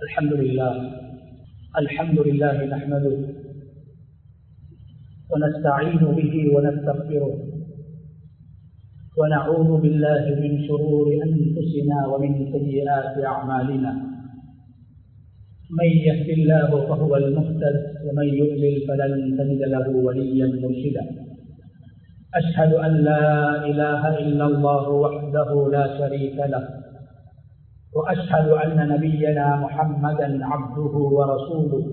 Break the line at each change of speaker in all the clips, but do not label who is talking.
الحمد لله نحمده ونستعين به ونستغفره ونعوذ بالله من شرور أنفسنا ومن سيئات أعمالنا من يهد الله فهو المهتد ومن يضلل فلن تجد له وليا مرشدا أشهد أن لا إله إلا الله وحده لا شريك له وأشهد أن نبينا محمدا عبده ورسوله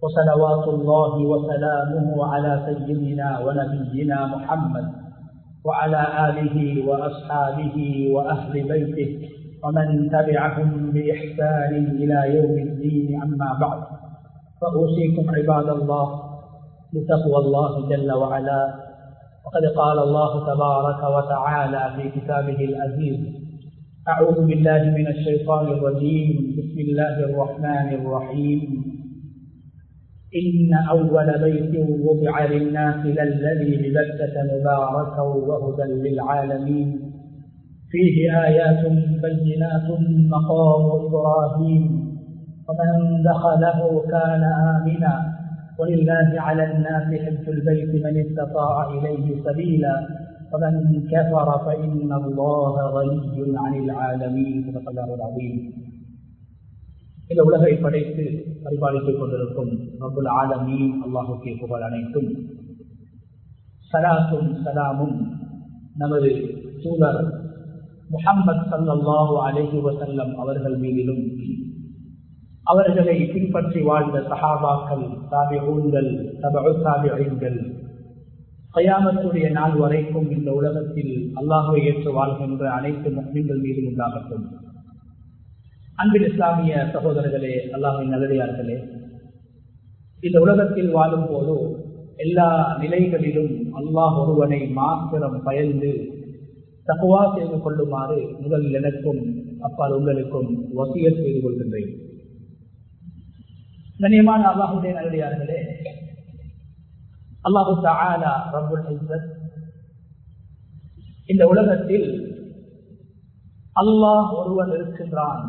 وصلوات الله وسلامه على سيدنا ونبينا محمد وعلى آله وأصحابه وأهل بيته ومن تبعهم بإحسان إلى يوم الدين. أما بعد فأوصيكم عباد الله بتقوى الله جل وعلا. وقد قال الله تبارك وتعالى في كتابه العزيز: أعوذ بالله من الشيطان الرجيم. بسم الله الرحمن الرحيم. إن أول بيت وضع للناس للذي ببكة مباركا وهدى للعالمين فيه آيات بينات مقام إبراهيم ومن دخله كان آمنا ولله على الناس حج البيت من استطاع إليه سبيلا ومن كفر فإن الله غني عن العالمين. صدق الله العظيم. இந்த உலகை படைத்து பரிபாலித்துக் கொண்டிருக்கும் ரப்புல் ஆலமீன் அல்லாஹுக்கே புகழ் அனைத்தும். ஸலாத்தும் ஸலாமும் நமது தூதர் முஹம்மது ஸல்லல்லாஹு அலைஹி வஸல்லம் அவர்கள் மீதிலும், அவர்களை பின்பற்றி வாழ்ந்த சஹாபாக்கள், தாபிஊன்கள், தபஉ தாபிஈன்கள், கியாமத்துடைய நாள் வரைக்கும் இந்த உலகத்தில் அல்லாஹ்வை ஏற்று வாழ்கின்ற அனைத்து முஃமின்கள் மீதும் உண்டாகட்டும். அன்பின் இஸ்லாமிய சகோதரர்களே, அல்லாஹ்வின் நல்லடியார்களே, இந்த உலகத்தில் வாழும் போது எல்லா நிலைகளிலும் அல்லாஹ் ஒருவனை மாத்திரம் பயந்து தக்வா செய்து கொள்ளுமாறு முதலில் எனக்கும் அப்பால் உங்களுக்கும் வசியத் செய்து கொள்கின்றேன். கண்ணியமான அல்லாஹ்வுடைய நல்லடியார்களே, அல்லாஹு தஆலா ரப்புல் இஸ்ஸத் இந்த உலகத்தில் அல்லாஹ் ஒருவன் இருக்கின்றான்.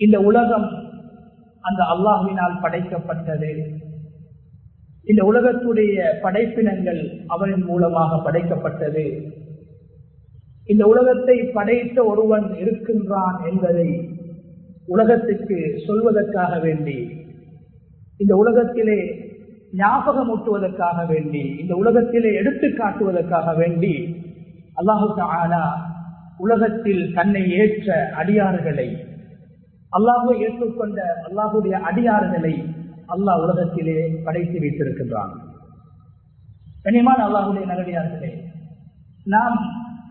இந்த உலகம் அந்த அல்லாஹ்வினால் படைக்கப்பட்டது. இந்த உலகத்துடைய படைப்பினங்கள் அவரின் மூலமாக படைக்கப்பட்டது. இந்த உலகத்தை படைத்த ஒருவன் இருக்கின்றான் என்பதை உலகத்துக்கு சொல்வதற்காக வேண்டி, இந்த உலகத்திலே ஞாபகமூட்டுவதற்காக வேண்டி, இந்த உலகத்திலே எடுத்து காட்டுவதற்காக வேண்டி அல்லாஹு தஆலா உலகத்தில் தன்னை ஏற்ற அடியார்களை, அல்லாஹ்வை ஏற்றுக்கொண்ட அல்லாஹுடைய அடியார்களை அல்லாஹ் உலகத்திலே படைத்து வைத்திருக்கின்றான். கண்ணியமான அல்லாஹுடைய நல்லடியார்களே, நாம்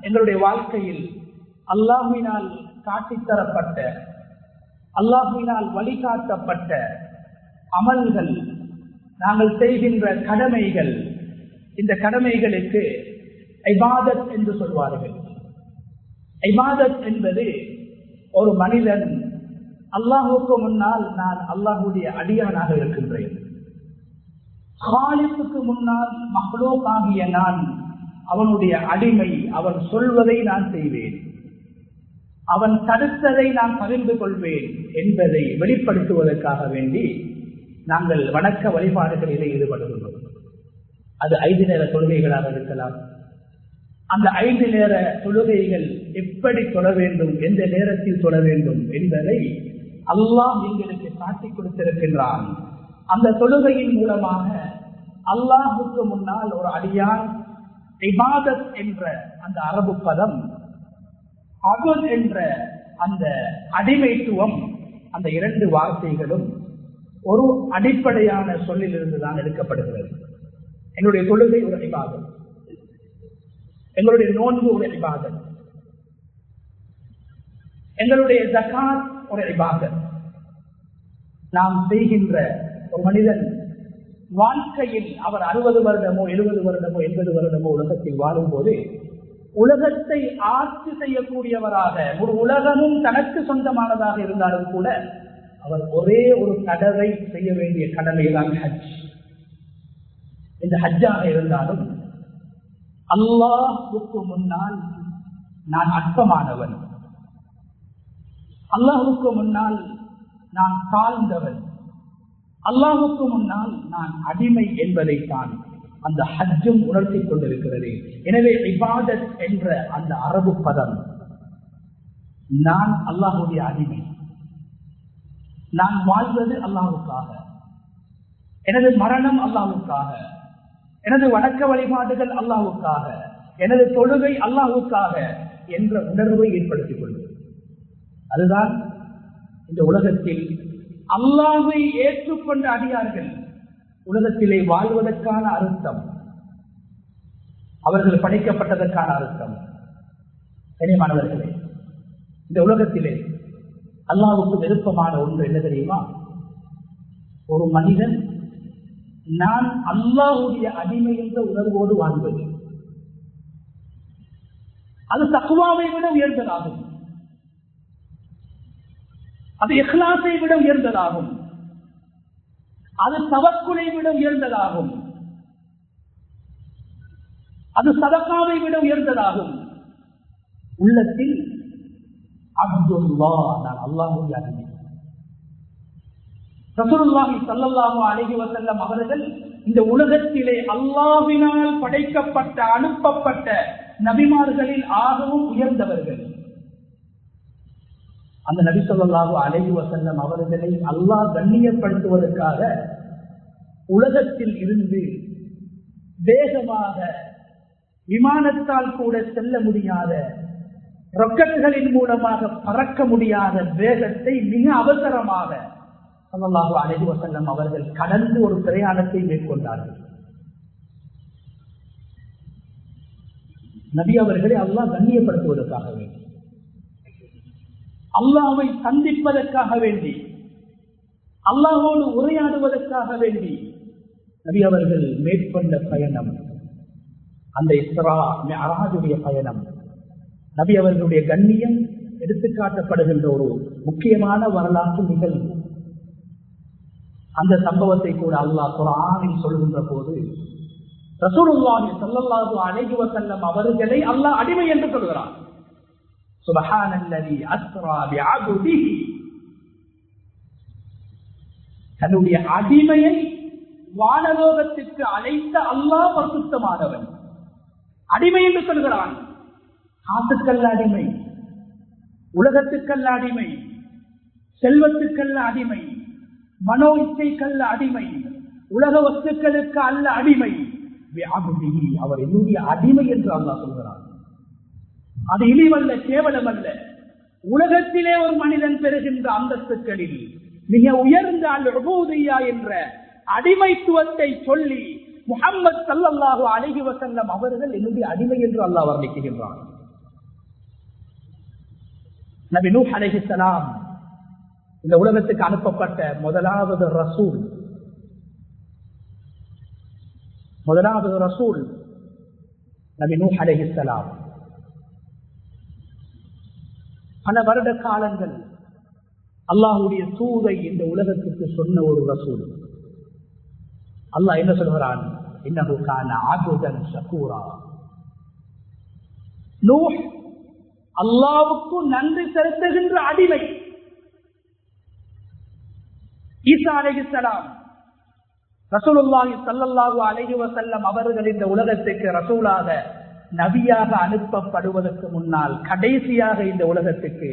எங்களுடைய வாழ்க்கையில் அல்லாஹ்வினால் காட்டித்தரப்பட்ட, அல்லாஹ்வினால் வழிகாட்டப்பட்ட அமல்கள், நாங்கள் செய்கின்ற கடமைகள், இந்த கடமைகளுக்கு இபாதத் என்று சொல்வார்கள். இபாதத் என்பது ஒரு மனிதன் அல்லாஹுக்கு முன்னால் நான் அல்லாஹுடைய அடியானாக இருக்கின்றேன், காலிப்புக்கு முன்னால் மக்லூக் ஆகிய நான் அவனுடைய அடிமை, அவன் சொல்வதை நான் செய்வேன், அவன் தடுத்ததை நான் பகிர்ந்து கொள்வேன் என்பதை வெளிப்படுத்துவதற்காக வேண்டி நாங்கள் வணக்க வழிபாடுகளிலே ஈடுபடுகின்றோம். அது 5 நேர தொழுகைகளாக இருக்கலாம். அந்த 5 நேர தொழுகைகள் எப்படி தொழ வேண்டும், எந்த நேரத்தில் தொழ வேண்டும் என்பதை அல்லாஹ் எங்களுக்கு காட்டிக் கொடுத்திருக்கின்றான். அந்த தொழுகையின் மூலமாக அல்லாஹுக்கு முன்னால் ஒரு அடியான் இபாதத் என்ற அந்த அரபு பதம், அபுத் என்ற அந்த அடிமைத்துவம், அந்த 2 வார்த்தைகளும் ஒரு அடிப்படையான சொல்லிலிருந்து தான் எடுக்கப்படுகிறது. எங்களுடைய தொழுகை ஒரு இபாதத், எங்களுடைய நோன்பு ஒரு இபாதத், எங்களுடைய ஜகாத் ஒரு இபாதத். நாம் செய்கின்ற ஒரு மனிதன் வாழ்க்கையில் அவர் 60 வருடமோ 70 வருடமோ 80 வருடமோ உலகத்தில் வாழும் போது உலகத்தை ஆட்சி செய்யக்கூடியவராக, ஒரு உலகமும் தனக்கு சொந்தமானதாக இருந்தாலும் கூட அவர் ஒரே ஒரு தடவை செய்ய வேண்டிய கடமைதான் ஹஜ். இந்த ஹஜ்ஜாக இருந்தாலும் அல்லாஹ்வுக்கு முன்னால் நான் அற்பமானவன், அல்லாஹுக்கு முன்னால் நான் தாழ்ந்தவன், அல்லாஹுக்கு முன்னால் நான் அடிமை என்பதைத்தான் அந்த ஹஜ்ஜும் உணர்த்தி கொண்டிருக்கிறது. எனவே இபாதத் என்ற அந்த அரபு பதம், நான் அல்லாஹுடைய அடிமை, நான் வாழ்வது அல்லாஹுக்காக, எனது மரணம் அல்லாஹுக்காக, எனது வணக்க வழிபாடுகள் அல்லாஹுக்காக, எனது தொழுகை அல்லாஹுக்காக என்ற உணர்வை ஏற்படுத்திக் கொள்வது. அதுதான் இந்த உலகத்தில் அல்லாஹ்வை ஏற்றுக்கொண்ட அடியார்கள் உலகத்திலே வாழ்வதற்கான அர்த்தம், அவர்கள் படைக்கப்பட்டதற்கான அர்த்தம். கண்ணியமானவர்களே, இந்த உலகத்திலே அல்லாஹ்வுக்கு விருப்பமான ஒன்று என்ன தெரியுமா? ஒரு மனிதன் நான் அல்லாஹ்வுடைய அடிமை என்ற உணர்வோடு வாழ்வது. அது தக்வாவை விட உயர்ந்ததாகும், அது இஹ்லாஸை விட உயர்ந்ததாகும், அது தவக்குலை விட உயர்ந்ததாகும், அது சதகாவை விட உயர்ந்ததாகும். உள்ளத்தில் அப்துல்லாஹ், நான் அல்லாஹ்வுடைய அடிமை. ரசூலுல்லாஹி ஸல்லல்லாஹு அலைஹி வஸல்லம் அவர்கள் இந்த உலகத்திலே அல்லாஹ்வினால் படைக்கப்பட்ட அனுப்பப்பட்ட நபிமார்களில் ஆகவும் உயர்ந்தவர்கள். அந்த நபி ஸல்லல்லாஹு அலைஹி வஸல்லம் அவர்களை அல்லாஹ் கண்ணியப்படுத்துவதற்காக உலகத்தில் இருந்து வேகமாக விமானத்தால் கூட செல்ல முடியாத, ராக்கெட்டுகளின் மூலமாக பறக்க முடியாத வேகத்தை மிக அவசரமாக ஸல்லல்லாஹு அலைஹி வஸல்லம் அவர்கள் கடந்து ஒரு பிரயாணத்தை மேற்கொண்டார்கள். நபி அவர்களை அல்லாஹ் கண்ணியப்படுத்துவதற்காக வேண்டி, அல்லாஹ்வை சந்திப்பதற்காக வேண்டி, அல்லாஹ்வோடு உரையாடுவதற்காக வேண்டி நபி அவர்கள் மேற்கொண்ட பயணம், அந்த இஸ்ரா மிஅராஜுடைய பயணம், நபி அவர்களுடைய கண்ணியம் எடுத்துக்காட்டப்படுகின்ற ஒரு முக்கியமான வரலாற்று நிகழ்வு. அந்த சம்பவத்தை கூட அல்லாஹ் குர்ஆனில் சொல்கின்ற போது ரசூலுல்லாஹி ஸல்லல்லாஹு அலைஹி வஸல்லம் அவர்களை அல்லாஹ் அடிமை என்று சொல்கிறார். சுப்ஹானல்லதி அஸ்ரா பிஅப்திஹி, தன்னுடைய அடிமையை வானலோகத்திற்கு அழைத்த அல்லாஹ் பரிசுத்தமானவன். அடிமை என்று சொல்கிறான். காசுக்கல்ல அடிமை, உலகத்துக்கல்ல அடிமை, செல்வத்துக்கல்ல அடிமை, மனோ இச்சைக்கல்ல அடிமை, உலக வஸ்துக்களுக்கு அல்ல அடிமை. அவர் என்னுடைய அடிமை என்று அல்லாஹ் சொல்கிறார். அது இழிவல்ல, கேவலம் அல்ல. உலகத்திலே ஒரு மனிதன் பெறுகின்ற அந்தஸ்துக்களில் மிக உயர்ந்த அல்-உபூதிய்யா என்ற அடிமைத்துவத்தை சொல்லி முஹம்மது ஸல்லல்லாஹு அலைஹி வஸல்லம் அவர்கள் என்னுடைய அடிமை என்று அல்லாஹ் வர்ணிக்கின்றார். நபி நூஹ் அலைஹிஸ்ஸலாம் இந்த உலகத்துக்கு அனுப்பப்பட்ட முதலாவது ரசூல் நபி நூஹ் அலைஹிஸ்ஸலாம். பல வருட காலங்கள் அல்லாஹ்வுடைய தூதை இந்த உலகத்துக்கு சொன்ன ஒரு ரசூல். அல்லாஹ் என்ன சொல்கிறான்? இன்னஹு கான அப்தன் ஷகூரா. நூஹ் அல்லாஹ்வுக்கு நன்றி செலுத்துகின்ற அடிமை. ஈசா அலைஹிஸ்ஸலாம் ரசூலுல்லாஹி ஸல்லல்லாஹு அலைஹி வஸல்லம் அவர்கள் இந்த உலகத்துக்கு ரசூலாக, நபியாக அனுப்பப்படுவதற்கு முன்னால் கடைசியாக இந்த உலகத்துக்கு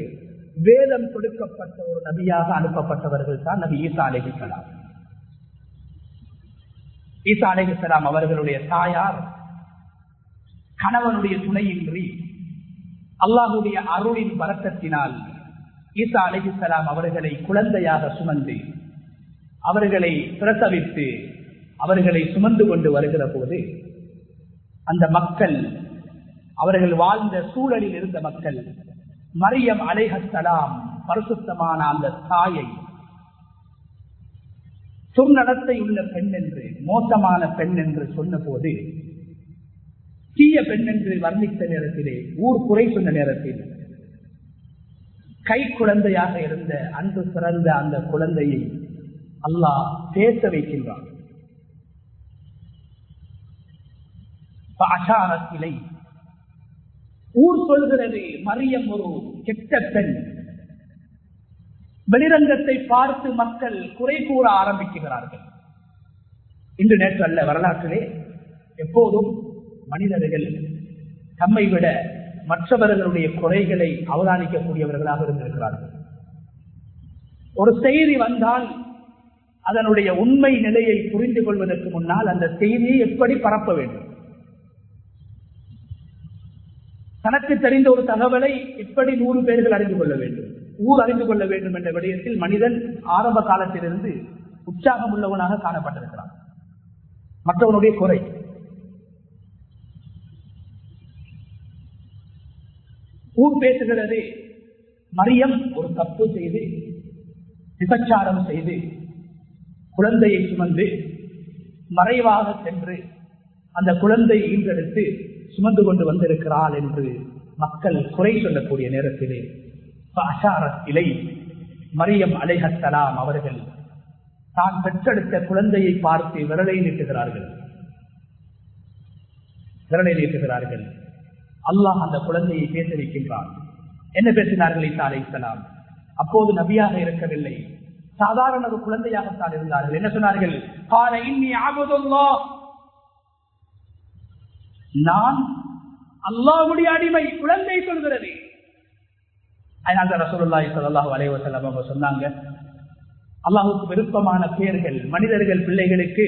வேதம் கொடுக்கப்பட்ட ஒரு நபியாக அனுப்பப்பட்டவர்கள் தான் நபி ஈசா அலைஹிஸ்ஸலாம். ஈசா அலைஹிஸ்ஸலாம் அவர்களுடைய தாயார் கணவனுடைய துணையின்றி அல்லாஹ்வுடைய அருளின் பரக்கத்தினால் ஈசா அலைஹிஸ்ஸலாம் அவர்களை குழந்தையாக சுமந்து, அவர்களை பிரசவித்து, அவர்களை சுமந்து கொண்டு வருகிற போது அந்த மக்கள், அவர்கள் வாழ்ந்த சூழலில் இருந்த மக்கள், மரியம் அலைஹிஸ்ஸலாம் பரிசுத்தமான அந்த தாயை துர்நடத்தை உள்ள பெண் என்று, மோசமான பெண் என்று சொன்ன போது, தீய பெண் என்று வர்ணித்த நேரத்திலே, ஊர் குறை சொன்ன நேரத்தில், கை குழந்தையாக இருந்த அன்று பிறந்த அந்த குழந்தையை அல்லாஹ் பேச வைக்கின்றான். ஊர் சொல்கிறது மரியம் ஒரு கெட்ட பெண், வெளிரங்கத்தை பார்த்து மக்கள் குறை கூற ஆரம்பிக்கிறார்கள். இன்று நேற்று அல்ல, வரலாற்றிலே எப்போதும் மனிதர்கள் தம்மை விட மற்றவர்களுடைய குறைகளை அவதானிக்கக்கூடியவர்களாக இருந்திருக்கிறார்கள். ஒரு செய்தி வந்தால் அதனுடைய உண்மை நிலையை புரிந்து கொள்வதற்கு முன்னால் அந்த செய்தியை எப்படி பரப்ப வேண்டும், தனக்கு தெரிந்த ஒரு தகவலை எப்படி 100 பேர்கள் அறிந்து கொள்ள வேண்டும், ஊர் அறிந்து கொள்ள வேண்டும் என்ற விடயத்தில் மனிதன் ஆரம்ப காலத்திலிருந்து உற்சாகம் உள்ளவனாக காணப்பட்டிருக்கிறான். மற்றவனுடைய குறை ஊர் பேசுகிறது. மரியம் ஒரு தப்பு செய்து விபச்சாரம் செய்து குழந்தையை சுமந்து மறைவாக சென்று அந்த குழந்தையை ஈன்றெடுத்து சுமந்து கொண்டு வந்திருக்கிறாள் என்று மக்கள் குறை சொல்லக்கூடிய நேரத்திலே இலை மரியம் அலைஹஸ்ஸலாம் அவர்கள் தான் பெற்றெடுத்த குழந்தையை பார்த்து விரலை நீட்டுகிறார்கள். அல்லாஹ் அந்த குழந்தையை பேச வைக்கின்றான். என்ன பேசினார்கள் ஈசா அலைஹிஸ்ஸலாம்? அப்போது நபியாக இருக்கவில்லை, சாதாரண ஒரு குழந்தையாகத்தான் இருந்தார்கள். என்ன சொன்னார்கள்? கால இன்னி அபுதுல்லாஹ், நான் அல்லாஹ்வுடைய அடிமை. குழந்தை சொல்கிறது. அதனால ரசூலுல்லாஹி ஸல்லல்லாஹு அலைஹி வஸல்லம் அவங்க சொன்னாங்க, அல்லாஹ்வுக்கு விருப்பமான பெயர்கள் மனிதர்கள் பிள்ளைகளுக்கு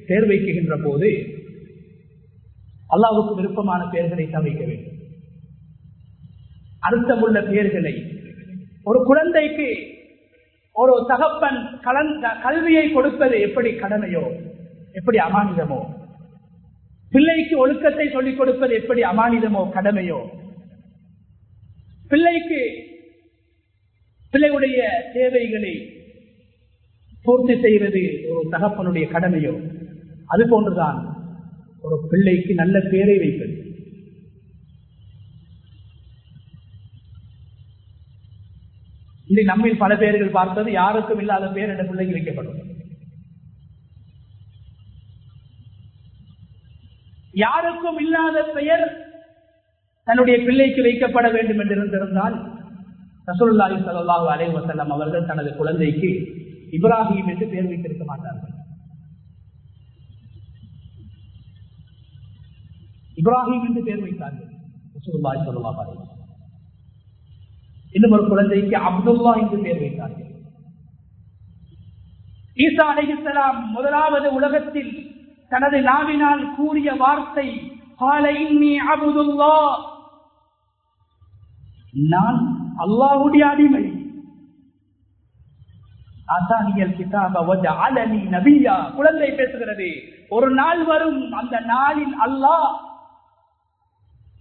பெயர் வைக்கின்ற போது அல்லாஹ்வுக்கு விருப்பமான பெயர்களை வைக்க வேண்டும். அர்த்தமுள்ள பெயர்களை ஒரு குழந்தைக்கு ஒரு தகப்பன் கல்வியை கொடுப்பது எப்படி கடமையோ, எப்படி அமானிதமோ, பிள்ளைக்கு ஒழுக்கத்தை சொல்லிக் கொடுப்பது எப்படி அமானிதமோ கடமையோ, பிள்ளையுடைய தேவைகளை பூர்த்தி செய்வது ஒரு தகப்பனுடைய கடமையோ, அது போன்றுதான் ஒரு பிள்ளைக்கு நல்ல பெயரை வைப்பது. இன்று நம்மில் பல பேர்கள் பார்த்தது யாருக்கும் இல்லாத பெயர் என்ற பிள்ளைக்கு வைக்கப்படும். யாருக்கும் இல்லாத பெயர் தன்னுடைய பிள்ளைக்கு வைக்கப்பட வேண்டும் என்று இருந்திருந்தால் ரசூலுல்லாஹி ஸல்லல்லாஹு அலைஹி வஸல்லம் அவர்கள் தனது குழந்தைக்கு இப்ராஹிம் என்று பெயர் வைத்திருக்க மாட்டார்கள். இப்ராஹிம் என்று பெயர் வைத்தார்கள் ரசூலுல்லாஹி ஸல்லல்லாஹு அலைஹி வஸல்லம். இன்னும் ஒரு குழந்தைக்கு அப்துல்லா என்று பெயர் வைத்தார்கள். ஈசா அலைஹிஸ்ஸலாம் முதலாவது உலகத்தில் தனது நாவினால் கூறிய வார்த்தை கால இன்னி அபுதுல்லாஹ், நான் அல்லாஹ்வுடைய அடிமை. ஆதானியல் கிதாப வஜஅலனி நபியா, குழந்தை பேசுகிறது. ஒரு நாள் வரும், அந்த நாளில் அல்லாஹ்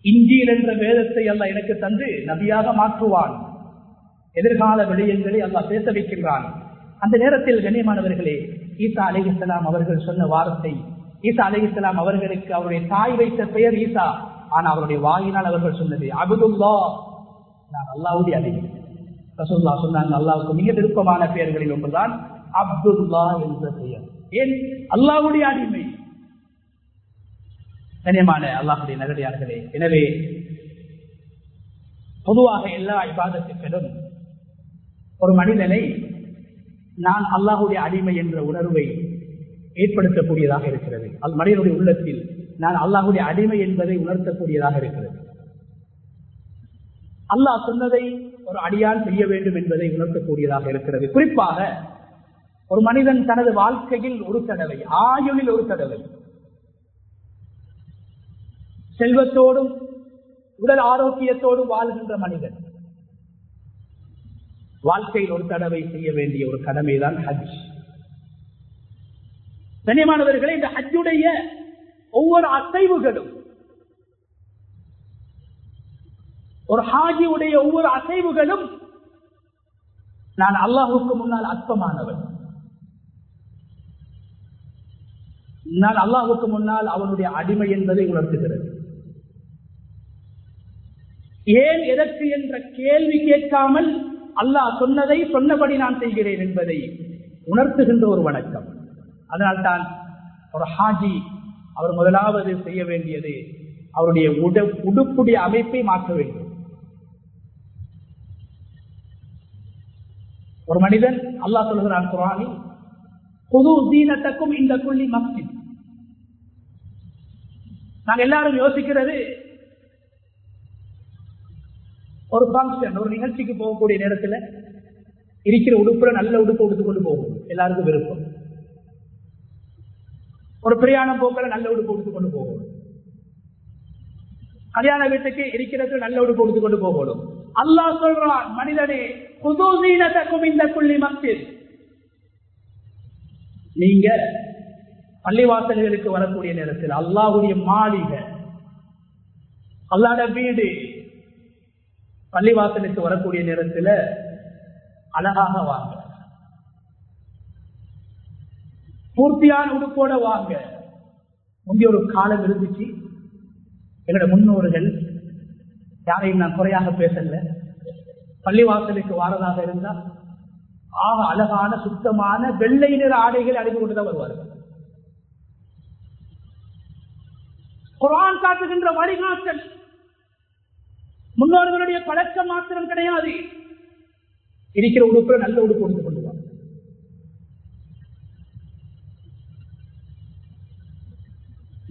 இன்ஜீல் என்ற வேதத்தை அல்லாஹ் எனக்கு தந்து நபியாக மாற்றுவான். எதிர்கால விடயங்களை அல்லாஹ் பேச வைக்கின்றான். அந்த நேரத்தில் கண்ணியமானவர்களே, ஈசா அலைஹிஸ்ஸலாம் அவர்கள் சொன்ன வார்த்தை, ஈசா அலைஹிஸ்ஸலாம் அவர்களுக்கு அவருடைய தாய் வைத்த பெயர் ஈசா, ஆனா அவருடைய வாயினால் அவர்கள் சொன்னது அப்துல்லாஹ், நான் அல்லாஹ்வுடைய அடிமை. ரசூலுல்லாஹ் சொன்னாங்க, அல்லாஹ்வுக்கு மிக விருப்பமான பெயர்களில் ஒன்றுதான் அப்துல்லாஹ் என்ற பெயர். ஏன்? அல்லாஹ்வுடைய அடிமை. கண்ணியமான அல்லாஹ்வுடைய நல்லடியார்களே, எனவே பொதுவாக எல்லா இபாதத்துக்களும் ஒரு மனிதனை நான் அல்லாஹ்வுடைய அடிமை என்ற உணர்வை ஏற்படுத்தக்கூடியதாக இருக்கிறது. மனிதனுடைய உள்ளத்தில் நான் அல்லாஹ்வுடைய அடிமை என்பதை உணர்த்தக்கூடியதாக இருக்கிறது. அல்லாஹ் சொன்னதை ஒரு அடியான் செய்ய வேண்டும் என்பதை உணர்த்தக்கூடியதாக இருக்கிறது. குறிப்பாக ஒரு மனிதன் தனது வாழ்க்கையில் ஒரு தடவை, ஆயுளில் ஒரு தடவை, செல்வத்தோடும் உடல் ஆரோக்கியத்தோடும் வாழ்கின்ற மனிதன் வாழ்க்கையில் ஒரு தடவை செய்ய வேண்டிய ஒரு கடமைதான் ஹஜ். கண்ணியமானவர்களே, இந்த ஹஜ்ஜுடைய ஒவ்வொரு அசைவுகளும், ஒரு ஹாஜியுடைய ஒவ்வொரு அசைவுகளும் நான் அல்லாஹுக்கு முன்னால் அற்பமானவன், நான் அல்லாஹுக்கு முன்னால் அவனுடைய அடிமை என்பதை உணர்த்துகிறது. ஏன் எதற்கு என்ற கேள்வி கேட்காமல் அல்லாஹ் சொன்னதை சொன்னபடி நான் செய்கிறேன் என்பதை உணர்த்துகின்ற ஒரு வணக்கம். அதனால்தான் ஒரு ஹாஜி அவர் முதலாவது செய்ய வேண்டியது அவருடைய உடுப்புடைய அமைப்பை மாற்ற வேண்டும். ஒரு மனிதன் அல்லாஹ் சொல்கிறான் குர்ஆனில், குது ஸீனத்தக்கும் இந்த குல்லி மஸ்ஜித். நாங்க எல்லாரும் யோசிக்கிறது, ஒரு ஃபங்க்ஷன், ஒரு நிகழ்ச்சிக்கு போகக்கூடிய நேரத்தில் இருக்கிற உடுப்புல நல்ல உடுப்பு உடுத்துக்கொண்டு போகும், எல்லாருக்கும் விருப்பம். ஒரு பிரயாணம் போக்கில் நல்ல உடுப்பு உடுத்துக்கொண்டு போகும். கல்யாண வீட்டுக்கு இருக்கிறது நல்ல உடுப்பு உடுத்துக்கொண்டு போகணும். அல்லாஹ் சொல்றான், மனிதனே குது ஸீனத்தக்கும் இந்த குல்லி மஸ்ஜித். நீங்க பள்ளிவாசல்களுக்கு வரக்கூடிய நேரத்தில் அல்லாஹ்வுடைய மாளிகை, அல்லாஹ்வுடைய வீடு, பள்ளிவாசலுக்கு வரக்கூடிய நேரத்தில் அழகாக வாங்க, பூர்த்தியான உடுப்போட வாங்க. முந்தைய ஒரு காலம் இருந்துச்சு, எங்களோட முன்னோர்கள், யாரையும் நான் குறையாக பேசல, பள்ளிவாசலுக்கு வாரதாக இருந்தா அழகான சுத்தமான வெள்ளை நிற ஆடைகள் அணிந்து கொண்டுதான் வருவார்கள். குர்ஆன் காட்டுகின்ற வழிகாட்டல் முன்னோர்களுடைய பழக்கம் மாத்திரம் கிடையாது. இருக்கிற உடுப்புல நல்ல உடுப்பு கொடுத்து கொள்வாங்க.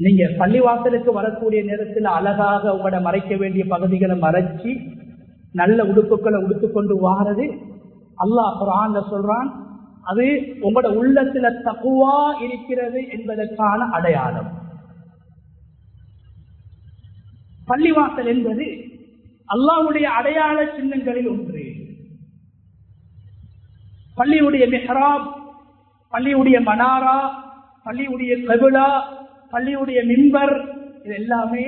நீங்க பள்ளிவாசலுக்கு வரக்கூடிய நேரத்தில் அழகாக உங்களோட மறைக்க வேண்டிய பகுதிகளை மறைச்சி நல்ல உடுப்புகளை உடுத்துக்கொண்டு வாரது அல்லாஹ் குர்ஆன்ல சொல்றான், அது உங்களோட உள்ளத்துல தக்வா இருக்கிறது என்பதற்கான அடையாளம். பள்ளிவாசல் என்பது அல்லாஹ்வுடைய அடையாள சின்னங்களில் ஒன்று. பள்ளியுடைய மிஹ்ராப், பள்ளியுடைய மனாரா, பள்ளியுடைய கிப்லா, பள்ளியுடைய மிம்பர், இது எல்லாமே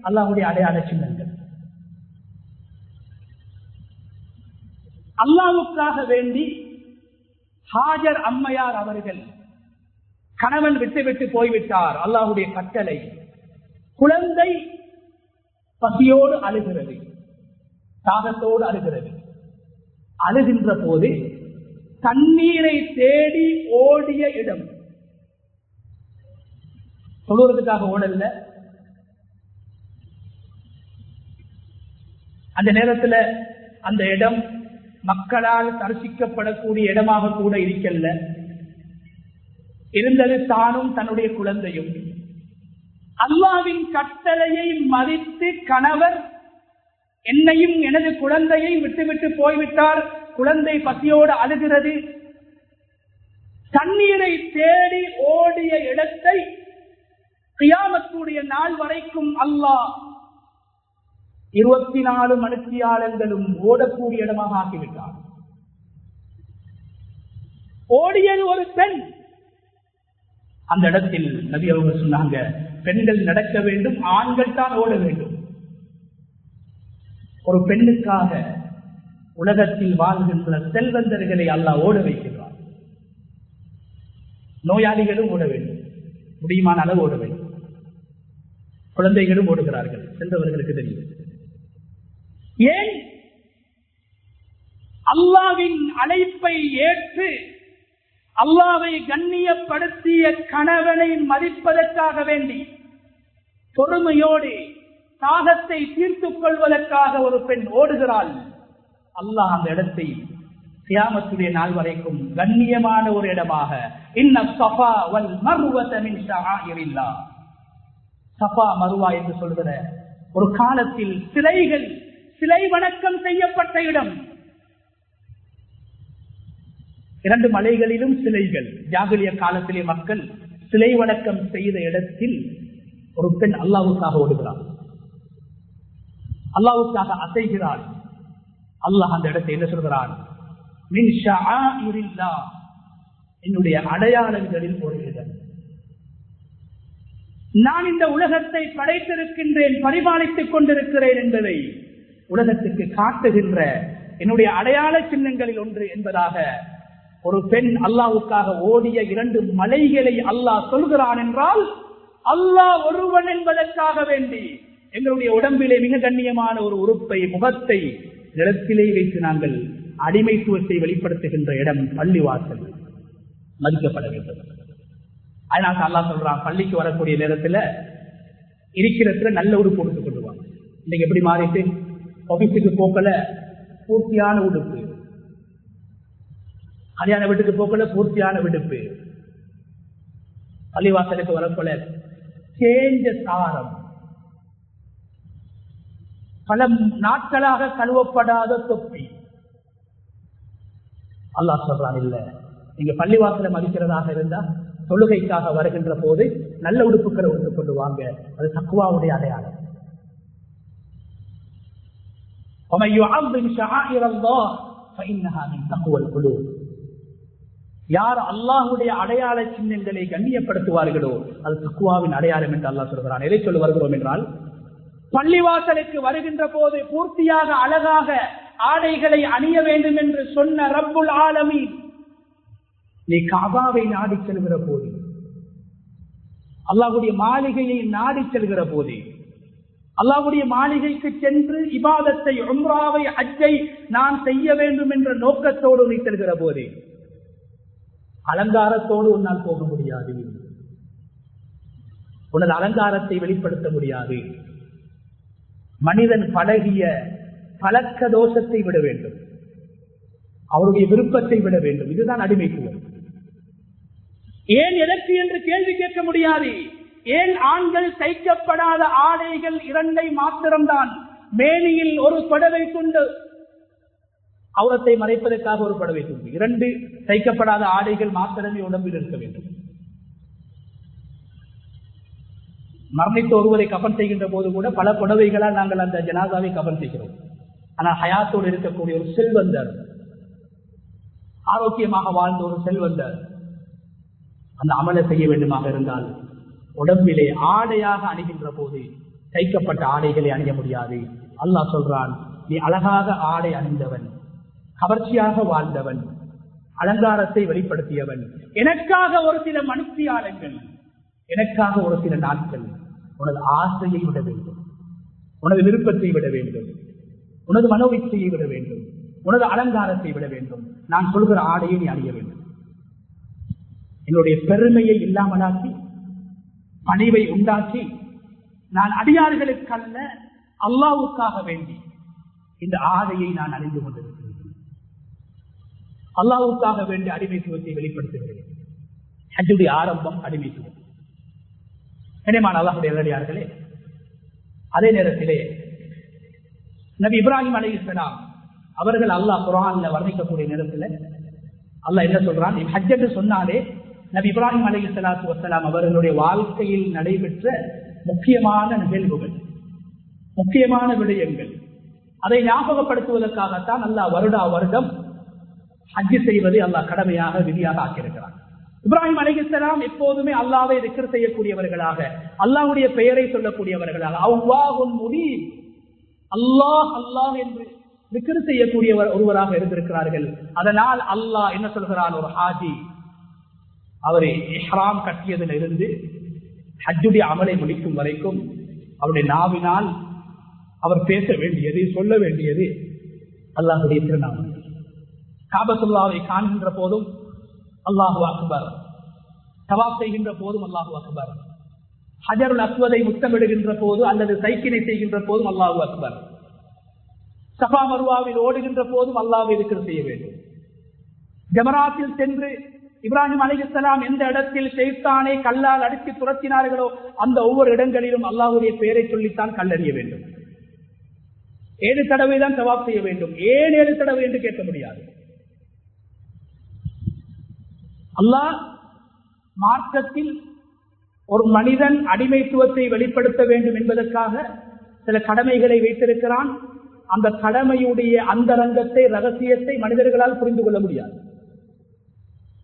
அல்லாஹ்வுடைய அடையாள சின்னங்கள். அல்லாஹ்வுக்காக வேண்டி ஹாஜர் அம்மையார் அவர்கள் கணவன் விட்டு போய்விட்டார், அல்லாஹ்வுடைய கட்டளை. குழந்தை பசியோடு அழுகிறது, தாகத்தோடு அழுகிறது. அழுகின்ற போது தண்ணீரை தேடி ஓடிய இடம், சொல்லுவதற்காக ஓடல்ல, அந்த நேரத்தில் அந்த இடம் மக்களால் தரிசிக்கப்படக்கூடிய இடமாக கூட இருக்கல்ல. இருந்தது தானும் தன்னுடைய குழந்தையும். அல்லாஹ்வின் கட்டளையை மதித்து கணவர் என்னையும் எனது குழந்தையை விட்டுவிட்டு போய்விட்டார், குழந்தை பசியோடு அழுகிறது. தண்ணீரை தேடி ஓடிய இடத்தை கியாமத்துடைய நாள் வரைக்கும் அல்லாஹ் 24 மணித்தியாலங்களும் ஓடக்கூடிய இடமாக ஆக்கிவிட்டார். ஓடியது ஒரு பெண். அந்த இடத்தில் நபி அவர்கள் சொன்னாங்க, பெண்கள் நடக்க வேண்டும், ஆண்கள் தான் ஓட வேண்டும். ஒரு பெண்ணுக்காக உலகத்தில் வாழ்கின்ற செல்வந்தர்களை அல்லாஹ் ஓட வைக்கிறார். நோயாளிகளும் ஓட வேண்டும், முடியுமான அளவு ஓட வேண்டும். குழந்தைகளும் ஓடுகிறார்கள், சென்றவர்களுக்கு தெரியும். ஏன்? அல்லாஹ்வின் அழைப்பை ஏற்று அல்லாஹ்வை கண்ணியப்படுத்திய கணவனை மதிப்பதற்காக வேண்டி, பொறுமையோடு தாகத்தை தீர்த்துக் கொள்வதற்காக ஒரு பெண் ஓடுகிறாள். அல்லாஹ் அந்த இடத்தை கியாமத்துடைய நாள் வரைக்கும் கண்ணியமான ஒரு இடமாக, இன்ன ஸஃபா வல் மர்வத மின் ஷஆயிரில்லாஹ், ஸஃபா மர்வா என்று சொல்கிற ஒரு காலத்தில் சிலைகள், சிலை வணக்கம் செய்யப்பட்ட இடம். 2 மலைகளிலும் சிலைகள். ஜாகிலிய காலத்திலே மக்கள் சிலை வணக்கம் செய்த இடத்தில் ஒரு பெண் அல்லாஹ்வுக்காக ஓடுகிறாள், அல்லாஹ்வுக்காக அசைகிறாள். அல்லாஹ் அந்த இடத்தை என்ன சொல்கிறான்? மின் ஷஆயிரில்லாஹ், என்னுடைய அடையாளங்களில் ஒரு இடம். நான் இந்த உலகத்தை படைத்திருக்கின்றேன், பரிபாலித்துக் கொண்டிருக்கிறேன் என்பதை உலகத்திற்கு காட்டுகின்ற என்னுடைய அடையாள சின்னங்களில் ஒன்று என்பதாக ஒரு பெண் அல்லாஹ்வுக்காக ஓடிய 2 மலைகளை அல்லாஹ் சொல்கிறான் என்றால், அல்லாஹ் ஒருவன் என்பதற்காக வேண்டி எங்களுடைய உடம்பிலே மிக கண்ணியமான ஒரு உறுப்பை, முகத்தை நிலத்திலே வைத்து நாங்கள் அடிமைத்துவத்தை வெளிப்படுத்துகின்ற இடம் பள்ளிவாசல் மதிக்கப்பட வேண்டும். அதனால அல்லாஹ் சொல்றான், பள்ளிக்கு வரக்கூடிய நேரத்தில் இருக்கிறதுல நல்ல உடுப்பு கொடுத்து கொள்வாங்க. இன்னைக்கு எப்படி மாறிட்டு, ஆபீஸுக்கு போக்கல பூர்த்தியான உடுப்பு, கல்யாண வீட்டுக்கு போக்கல பூர்த்தியான விடுப்பு, பள்ளிவாசலுக்கு வரப்போல சேஞ்ச சாரம், பல நாட்களாக கழுவப்படாத தொப்பி. அல்லாஹ் சொல்றான், இல்ல நீங்க பள்ளிவாசலை மதிக்கிறதாக இருந்தா தொழுகைக்காக வருகின்ற போது நல்ல உடுப்புகளை உடுத்து கொண்டு வாங்க, அது தக்வாவுடைய அடையாளம். யார் அல்லாஹ்வுடைய அடையாள சின்னங்களை கண்ணியப்படுத்துவார்களோ அது தக்வாவின் அடையாளம் என்று அல்லாஹ் சொல்கிறான். எதை சொல்ல வருகிறோம் என்றால், பள்ளிவாசலுக்கு வருகின்ற போது பூர்த்தியாக அழகாக ஆடைகளை அணிய வேண்டும் என்று சொன்ன ரப்புல் ஆலமீன், நீ காபாவை நாடி செல்கிற போது, அல்லாஹ்வுடைய மாளிகையை நாடி செல்கிற போது, அல்லாஹ்வுடைய மாளிகைக்கு சென்று இபாதத்தை, உம்ராவை, ஹஜ்ஜை நான் செய்ய வேண்டும் என்ற நோக்கத்தோடு நீ செல்கிற போது அலங்காரத்தோடு உன்னால் போக முடியாது. உனது அலங்காரத்தை வெளிப்படுத்த முடியாது. மனிதன் பழகிய பழக்க தோஷத்தை விட வேண்டும், அவருடைய விருப்பத்தை விட வேண்டும். இதுதான் அடிமைத்துவம். ஏன் எதற்கு என்று கேள்வி கேட்க முடியாது. ஏன் ஆண்கள் தைக்கப்படாத ஆடைகள் 2 மாத்திரம்தான், மேனியில் ஒரு படவை துண்டு, அவுரத்தை மறைப்பதற்காக ஒரு படவை துண்டு, 2 தைக்கப்படாத ஆடைகள் மாத்திரமே உடம்பில் இருக்க வேண்டும். மரணித்த ஒருவரை கபன் செய்கின்ற போது கூட பல புடவைகளால் நாங்கள் அந்த ஜனாதாவை கபன் செய்கிறோம். ஆனால் ஹயாத்தோடு இருக்கக்கூடிய ஒரு செல்வந்தர், ஆரோக்கியமாக வாழ்ந்த ஒரு செல்வந்தர் அந்த அமலை செய்ய வேண்டுமாக இருந்தால் உடம்பிலே ஆடையாக அணிகின்ற போது தைக்கப்பட்ட ஆடைகளை அணிய முடியாது. அல்லாஹ் சொல்றான், நீ அழகாக ஆடை அணிந்தவன், கவர்ச்சியாக வாழ்ந்தவன், அலங்காரத்தை வெளிப்படுத்தியவன், எனக்காக ஒரு சில மனுஷியாளங்கள், எனக்காக ஒரு சில நாட்கள் உனது ஆசையை விட வேண்டும், உனது விருப்பத்தை விட வேண்டும், உனது மனோவிச்சையை விட வேண்டும், உனது அலங்காரத்தை விட வேண்டும், நான் சொல்கிற ஆடையை நீ அணிய வேண்டும். என்னுடைய பெருமையை இல்லாமலாக்கி, பணிவை உண்டாக்கி, நான் அடியார்களுக்கல்ல அல்லாஹ்வுக்காக வேண்டி இந்த ஆடையை நான் அணிந்து கொண்டிருக்கிறேன். அல்லாஹ்வுக்காக வேண்டி அடிமைத்துவத்தை வெளிப்படுத்துகிறேன். ஹஜ்ஜுடைய ஆரம்பம் அடிமைத்துவம். இனிமான அல்லாஹ்வுடைய நல்லடியார்களே, அதே நேரத்திலே நபி இப்ராஹிம் அலைஹிஸ்ஸலாம் அவர்கள் அல்லாஹ் குர்ஆன்ல வர்ணிக்கக்கூடிய நேரத்தில் அல்லாஹ் என்ன சொல்றான், ஹஜ் என்று சொன்னாலே நபி இப்ராஹிம் அலைஹிஸ்ஸலாத்து வஸ்ஸலாம் அவர்களுடைய வாழ்க்கையில் நடைபெற்ற முக்கியமான நிகழ்வுகள், முக்கியமான விடயங்கள், அதை ஞாபகப்படுத்துவதற்காகத்தான் அல்லாஹ் வருடம் ஹஜ் செய்வதை அல்லாஹ் கடமையாக விதியாக ஆக்கியிருக்கிறான். இப்ராஹிம் அலைஹிஸ்ஸலாம் எப்போதுமே அல்லாஹ்வை திக்ர் செய்யக்கூடியவர்களாக, அல்லாஹ்வுடைய பெயரை சொல்லக்கூடியவர்களாக, அல்லாஹுன் முனீப், அல்லாஹ் அல்லாஹ் என்று திக்ர் செய்யக்கூடிய ஒருவராக இருந்திருக்கிறார்கள். அதனால் அல்லாஹ் என்ன சொல்கிறான், ஒரு ஹாஜி அவரை இஹ்ராம் கட்டியதில் இருந்து ஹஜ்ஜுடைய அமலை முடிக்கும் வரைக்கும் அவருடைய நாவினால் அவர் பேச வேண்டியது, சொல்ல வேண்டியது அல்லாஹ்வுடைய திருநாமம். காபத்துல்லாவை காண்கின்ற போதும் அல்லாஹு அக்பர், தவாப் செய்கின்ற போதும் அல்லாஹு அக்பர், ஹஜருல் அஸ்வதை முத்தமிடுகின்ற போது அல்லது சைக்கினை செய்கின்ற போதும் அல்லாஹு அக்பர், சஃபா மர்வாவில் ஓடுகின்ற போதும் அல்லாஹ்வை திக்ர் செய்ய வேண்டும். ஜமராத்தில் சென்று இப்ராஹிம் அலைஹிஸ்ஸலாம் எந்த இடத்தில் ஷைத்தானை கல்லால் அடித்து துரத்தினார்களோ அந்த ஒவ்வொரு இடங்களிலும் அல்லாஹ்வுடைய பெயரை சொல்லித்தான் கல்லறிய வேண்டும். 7 தடவை தான் தவாப் செய்ய வேண்டும். ஏன் 7 தடவை என்று கேட்க முடியாது. அல்லாஹ் மார்க்கத்தில் ஒரு மனிதன் அடிமைத்துவத்தை வெளிப்படுத்த வேண்டும் என்பதற்காக சில கடமைகளை வைத்திருக்கிறான். அந்த கடமையுடைய அந்தரங்கத்தை, ரகசியத்தை மனிதர்களால் புரிந்து கொள்ள முடியாது,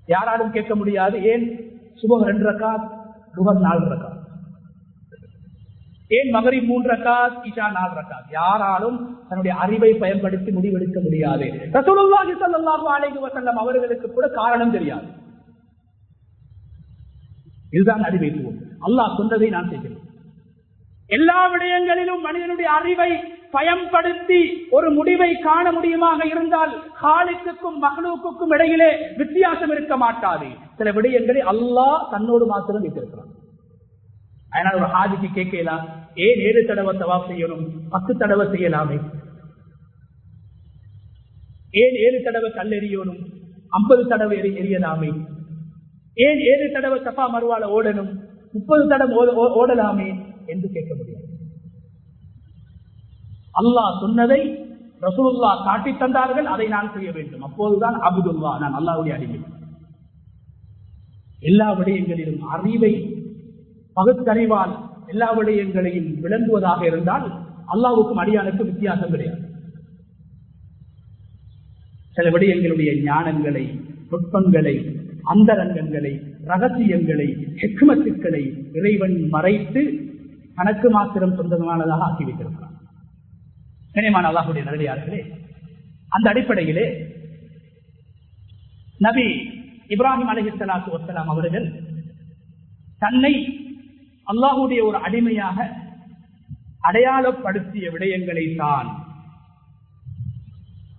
யாராலும் கேட்க முடியாது. ஏன் சுபஹ் 2 ரக்காத், லுஹர் 4 ரக்காத், ஏன் மகரிப் 3 ரக்காத், இஷா 4 ரக்காத், யாராலும் தன்னுடைய அறிவை பயன்படுத்தி முடிவெடுக்க முடியாது. ரசூலுல்லாஹி ஸல்லல்லாஹு அலைஹி வஸல்லம் அவர்களுக்கு கூட காரணம் தெரியாது. இதுதான் அடிமைத்துவம். அல்லாஹ் சொன்னதை நான் செய்கிறேன். எல்லா விடயங்களிலும் மனிதனுடைய அறிவை பயன்படுத்தி ஒரு முடிவை காண முடியுமாக இருந்தால் காலிக்குக்கும் மக்லூக்குக்கும் இடையிலே வித்தியாசம் இருக்க மாட்டாது. சில விடயங்களை அல்லாஹ் தன்னோடு மாத்திரம் வைத்திருக்கிறான். அதனால் ஒரு ஹாஜிக்கு கேட்கலாம், ஏன் 7 தடவை தவாப் செய்யணும், 10 தடவை செய்யலாமே, ஏன் 7 தடவை கல்லெறியணும், 50 தடவை எரியலாமே, ஏன் 7 தடவை சஃபா மர்வால ஓடணும், 30 தடவை ஓடலாமே என்று கேட்க முடியாது. அல்லாஹ் சொன்னதை ரசூலுல்லாஹ் காட்டி தந்தார்கள், அதை நான் செய்ய வேண்டும். அப்போதுதான் அப்துல்லாஹ், நான் அல்லாஹ்வுடைய அடிமை. எல்லா விடயங்களிலும் அறிவை பகுத்தறிவால் எல்லா விடயங்களையும் விளங்குவதாக இருந்தால் அல்லாஹ்வுக்கும் அடியானுக்கும் வித்தியாசம் கிடையாது. சில விடயங்களுடைய ஞானங்களை, நுட்பங்களை, அந்தரங்கங்களை, ரகசியங்களை, ஹிக்மத்துக்களை இறைவன் மறைத்து தனக்கு மாத்திரம் சொந்தமானதாக ஆக்கி வைத்திருக்கிறார். கண்ணியமான அல்லாஹ்வுடைய நல்லடியார்களே, அந்த அடிப்படையிலே நபி இப்ராஹிம் அலைஹிஸ்ஸலாத்து வஸ்ஸலாம் அவர்கள் தன்னை அல்லாஹ்வுடைய ஒரு அடிமையாக அடையாளப்படுத்திய விடயங்களை தான்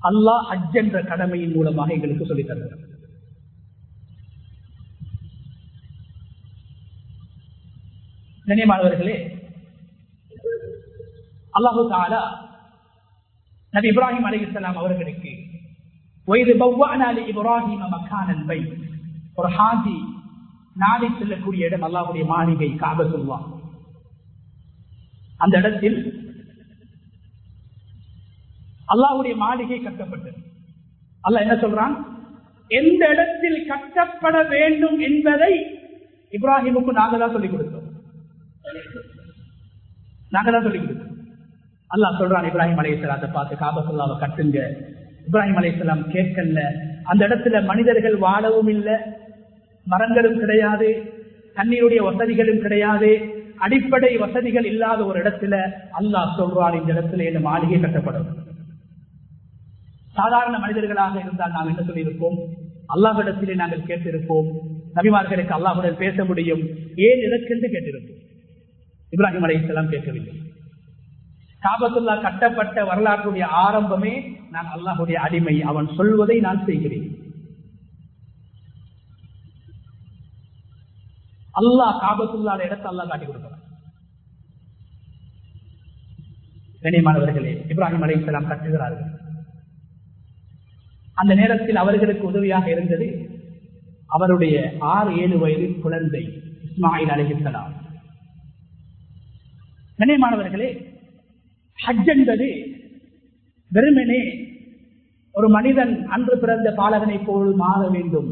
அல்லாஹ் ஹஜ் என்ற கடமையின் மூலமாக எங்களுக்கு சொல்லித் தருகிறார். கண்ணியமானவர்களே, அல்லாஹு தஆலா நபி இப்ராஹிம் அலைஹிஸ்ஸலாம் அவர்களுக்கு வயது பவ்வஅனா லிஇப்ராஹிம மக்கானல் பைத், ஒரு ஹாஜி நாடி செல்லக்கூடிய இடம் அல்லாஹ்வுடைய மாளிகை கஅபத்துல்லாஹ். அந்த இடத்தில் அல்லாஹ்வுடைய மாளிகை கட்டப்பட்டது. அல்லாஹ் என்ன சொல்றான், எந்த இடத்தில் கட்டப்பட வேண்டும் என்பதை இப்ராஹிமுக்கு நாங்க தான் சொல்லிக் கொடுத்தோம். அல்லாஹ் சொல்றான் இப்ராஹிம் அலைஹிஸ்ஸலாத்தை பார்த்து, கஅபத்துல்லாஹ்வை கட்டுங்க. இப்ராஹிம் அலைஹிஸ்ஸலாம் கேட்கல. அந்த இடத்துல மனிதர்கள் வாழவும் இல்லை, மரங்களும் கிடையாது, தண்ணீருடைய வசதிகளும் கிடையாது, அடிப்படை வசதிகள் இல்லாத ஒரு இடத்துல அல்லாஹ் சொல்றான், இந்த இடத்துல இந்த மாளிகை கட்டப்படும். சாதாரண மனிதர்களாக இருந்தால் நாம் என்ன சொல்லியிருப்போம், அல்லாஹ்விடத்திலே நாங்கள் கேட்டிருப்போம், நபிமார்களுக்கு அல்லாஹ்வுடன் பேச முடியும், ஏன் இதற்கென்று கேட்டிருப்போம். இப்ராஹிம் அலைஹிஸ்ஸலாம் கேட்கவில்லை. கஅபத்துல்லாஹ் கட்டப்பட்ட வரலாற்றுடைய ஆரம்பமே, நான் அல்லாஹ்வுடைய அடிமை, அவன் சொல்வதை நான் செய்கிறேன். அல்லாஹ் கஅபத்துல்லாஹ் இடத்தை அல்லாஹ் காட்டி கொடுக்கிறார். கண்ணியமானவர்களே, இப்ராஹிம் அலைஹிஸ்ஸலாம் கட்டுகிறார்கள். அந்த நேரத்தில் அவர்களுக்கு உதவியாக இருந்தது அவருடைய 6-7 வயது குழந்தை இஸ்மாயில் அலைஹிஸ்ஸலாம். கண்ணியமானவர்களே, ஹஜ் என்பது வெறுமனே ஒரு மனிதன் அன்று பிறந்த பாலகனை போல் மாற வேண்டும்,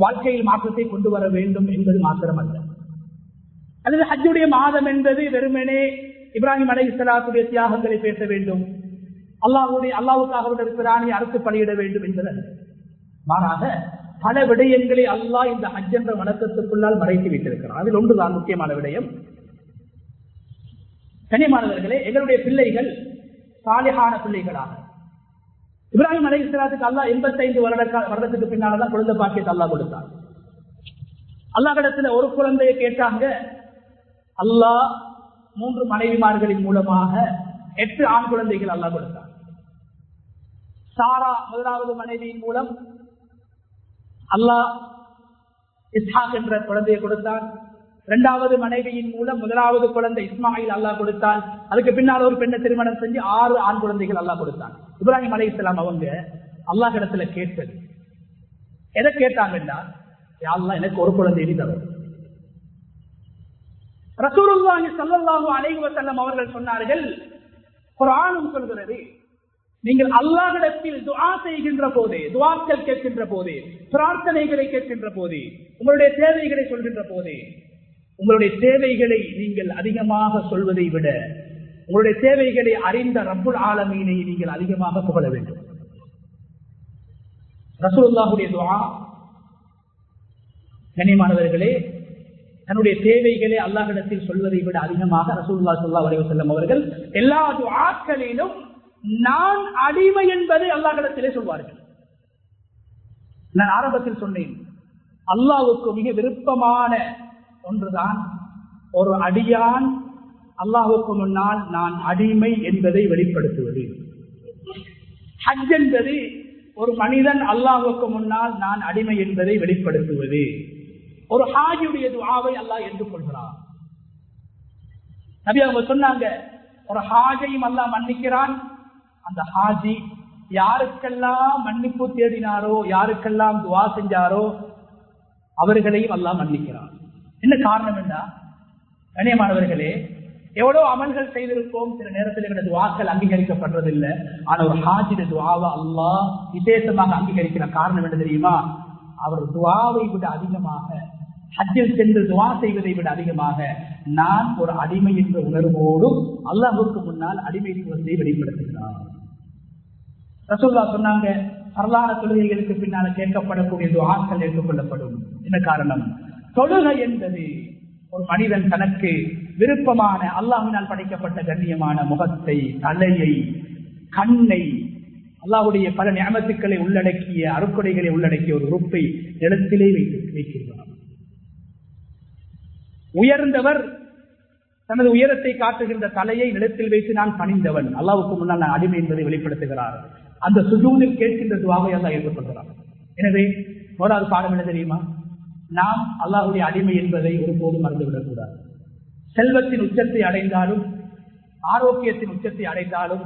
வாழ்க்கையில் மாற்றத்தை கொண்டு வர வேண்டும் என்பது மாத்திரமல்ல. அல்லது ஹஜ்ஜுடைய மாதம் என்பது வெறுமனே இப்ராஹிம் அலைஹிஸ்ஸலாத்துடைய தியாகங்களை பேச வேண்டும், அல்லாஹ்வுக்காக பிராணி அறுத்து பலியிட வேண்டும் என்பதல்ல. மாறாக பல விடயங்களை அல்லாஹ் இந்த ஹஜ் என்ற வணக்கத்துக்குள்ளால் மறைத்து வைத்திருக்கிறார். அதில் ஒன்றுதான் முக்கியமான விடயம். கண்ணியமானவர்களே, எங்களுடைய பிள்ளைகள் சாலிஹான பிள்ளைகளாக, இப்ராஹிம் அலைஹிஸ்ஸலாத்துக்கு அல்லாஹ் 85 வருடத்துக்கு பின்னால்தான் குழந்தை பாக்கியத்தை அல்லாஹ் கொடுத்தார். அல்லாஹ்விடத்துல ஒரு குழந்தையை கேட்டாங்க, அல்லாஹ் 3 மனைவிமார்களின் மூலமாக 8 ஆண் குழந்தைகள் அல்லாஹ் கொடுத்தார். சாரா முதலாவது மனைவியின் மூலம் அல்லாஹ் இஸ்ஹாக் என்ற குழந்தையை கொடுத்தான். 2வது மனைவியின் மூலம் முதலாவது குழந்தை இஸ்மாயில் அல்லாஹ் கொடுத்தான். அதுக்கு பின்னால் ஒரு பெண்ணை திருமணம் செஞ்சு 6 ஆண் குழந்தைகள் அல்லாஹ் கொடுத்தான். இப்ராஹிம் அலைஹிஸ்ஸலாம் அவங்க அல்லாஹ் இடத்துல கேட்டது, எதை கேட்டாங்கன்னா, யா அல்லாஹ் எனக்கு ஒரு குழந்தை தரும். ரசூலுல்லாஹி ஸல்லல்லாஹு அலைஹி வஸல்லம் அவர்கள் சொன்னார்கள், குர்ஆனும் சொல்கிறது, நீங்கள் அல்லாஹ்விடத்தில் துஆ செய்கின்ற போதே, துஆக்கள் கேட்கின்ற போதே, பிரார்த்தனைகளை கேட்கின்ற போதே, உங்களுடைய தேவைகளை சொல்கின்ற போதே, உங்களுடைய தேவைகளை நீங்கள் அதிகமாக சொல்வதை விட உங்களுடைய தேவைகளை அறிந்த ரப்புல் ஆலமீனை நீங்கள் அதிகமாக புகழ வேண்டும். ரசூலுல்லாஹுடைய துஆ, கண்ணியமானவர்களே, தன்னுடைய தேவைகளை அல்லாஹ்விடத்தில் சொல்வதை விட அதிகமாக ரசூலுல்லாஹி ஸல்லல்லாஹு அலைஹி வஸல்லம் அவர்கள் எல்லா துஆக்களிலும் நான் அடிமை என்பதை அல்லாஹ்விடத்திலே சொல்வார்கள். நான் ஆரம்பத்தில் சொன்னேன், அல்லாஹ்வுக்கு மிக விருப்பமான ஒன்றுதான் ஒரு அடியான் அல்லாஹ்வுக்கு முன்னால் நான் அடிமை என்பதை வெளிப்படுத்துவது. ஹஜ் என்பது ஒரு மனிதன் அல்லாஹ்வுக்கு முன்னால் நான் அடிமை என்பதை வெளிப்படுத்துவது. ஒரு ஹாஜியுடைய துஆவை அல்லாஹ் ஏற்றுக்கொள்கிறார். நபி அவங்க சொன்னாங்க, ஒரு ஹாஜையும் அல்லாஹ் மன்னிக்கிறான், அந்த ஹாஜி யாருக்கெல்லாம் மன்னிப்பு தேடினாரோ, யாருக்கெல்லாம் துவா செஞ்சாரோ அவர்களையும் அல்லாஹ் மன்னிக்கிறார். என்ன காரணம் என்றா, கண்ணியமானவர்களே, எவ்வளவு அமல்கள் செய்திருப்போம், சில நேரத்தில் எங்களுடைய துவாக்கள் அங்கீகரிக்கப்படுறதில்லை. ஆனா ஒரு ஹாஜிட துவாவை அல்லாஹ் விசேஷமாக அங்கீகரிக்கிற காரணம் என்ன தெரியுமா? அவர் துவாவை விட அதிகமாக, ஹஜ்ஜில் சென்று துவா செய்வதை விட அதிகமாக, நான் ஒரு அடிமை என்ற உணர்வோடு அல்லாஹ்வுக்கு முன்னால் அடிமைத்துவத்தை வெளிப்படுத்துகிறார். ரசூலுல்லாஹ் சொன்னாங்க, பரலான தொழுகைகளுக்கு பின்னால கேட்கப்படக்கூடிய துஆக்கள் ஏற்றுக்கொள்ளப்படும். என்ன காரணம்? தொழுகை என்பது ஒரு மனிதன் தனக்கு விருப்பமான அல்லாஹ்வினால் படைக்கப்பட்ட கண்ணியமான முகத்தை, தலையை, கண்ணை, அல்லாஹ்வுடைய பல நியமத்துக்களை உள்ளடக்கிய, அருட்கொடைகளை உள்ளடக்கிய ஒரு உறுப்பை நிலத்திலே வைக்கிறார். உயர்ந்தவர் தனது உயரத்தை காட்டுகின்ற தலையை நிலத்தில் வைத்து நான் பணிந்தவன், அல்லாஹ்வுக்கு முன்னால் நான் அடிமை என்பதை வெளிப்படுத்துகிறார். அந்த சுஜூதில் கேட்கின்ற துஆவை அல்லாஹ் ஏற்றுக்கொள்கிறார். எனவே முதலாவது பாடம் என்ன தெரியுமா? நாம் அல்லாஹ்வுடைய அடிமை என்பதை ஒருபோதும் மறந்துவிடக் கூடாது. செல்வத்தின் உச்சத்தை அடைந்தாலும், ஆரோக்கியத்தின் உச்சத்தை அடைந்தாலும்,